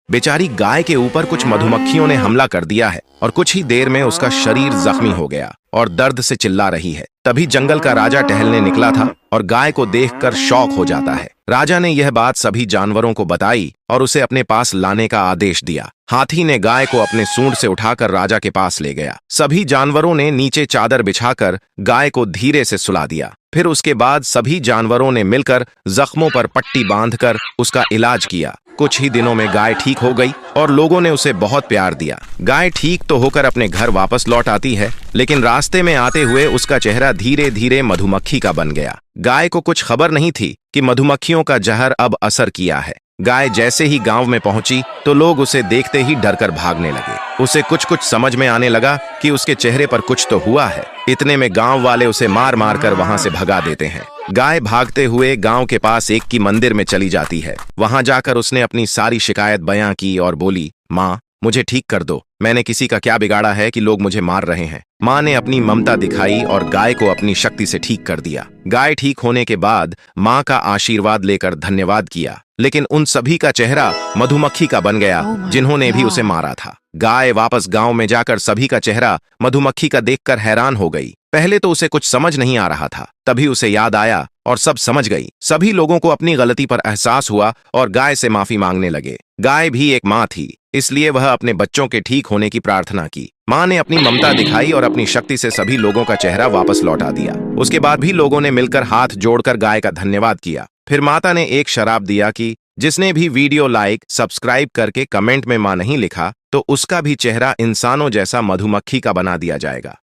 बेचारी गाय के ऊपर कुछ मधुमक्खियों ने हमला कर दिया है और कुछ ही देर में उसका शरीर जख्मी हो गया और दर्द से चिल्ला रही है। तभी जंगल का राजा टहलने निकला था और गाय को देखकर शॉक हो जाता है। राजा ने यह बात सभी जानवरों को बताई और उसे अपने पास लाने का आदेश दिया। हाथी ने गाय को अपने सूंड से उठाकर राजा के पास ले गया। सभी जानवरों ने नीचे चादर बिछाकर गाय को धीरे से सुला दिया। फिर उसके बाद सभी जानवरों ने मिलकर जख्मों पर पट्टी बांधकर उसका इलाज किया। कुछ ही दिनों में गाय ठीक हो गई और लोगों ने उसे बहुत प्यार दिया। गाय ठीक तो होकर अपने घर वापस लौट आती है, लेकिन रास्ते में आते हुए उसका चेहरा धीरे धीरे मधुमक्खी का बन गया। गाय को कुछ खबर नहीं थी कि मधुमक्खियों का जहर अब असर किया है। गाय जैसे ही गांव में पहुंची तो लोग उसे देखते ही डरकर भागने लगे। उसे कुछ कुछ समझ में आने लगा कि उसके चेहरे पर कुछ तो हुआ है। इतने में गांव वाले उसे मार मार कर वहां से भगा देते हैं। गाय भागते हुए गांव के पास एक की मंदिर में चली जाती है। वहां जाकर उसने अपनी सारी शिकायत बयां की और बोली, माँ, मुझे ठीक कर दो। मैंने किसी का क्या बिगाड़ा है कि लोग मुझे मार रहे हैं। माँ ने अपनी ममता दिखाई और गाय को अपनी शक्ति से ठीक कर दिया। गाय ठीक होने के बाद माँ का आशीर्वाद लेकर धन्यवाद किया, लेकिन उन सभी का चेहरा मधुमक्खी का बन गया जिन्होंने भी उसे मारा था। गाय वापस गांव में जाकर सभी का चेहरा मधुमक्खी का देखकर हैरान हो गई। पहले तो उसे कुछ समझ नहीं आ रहा था, तभी उसे याद आया और सब समझ गई। सभी लोगों को अपनी गलती पर एहसास हुआ और गाय से माफी मांगने लगे। गाय भी एक माँ थी, इसलिए वह अपने बच्चों के ठीक होने की प्रार्थना की। माँ ने अपनी ममता दिखाई और अपनी शक्ति से सभी लोगों का चेहरा वापस लौटा दिया। उसके बाद भी लोगों ने मिलकर हाथ जोड़कर गाय का धन्यवाद किया। फिर माता ने एक शराब दिया कि जिसने भी वीडियो लाइक सब्सक्राइब करके कमेंट में माँ नहीं लिखा तो उसका भी चेहरा इंसानों जैसा मधुमक्खी का बना दिया जाएगा।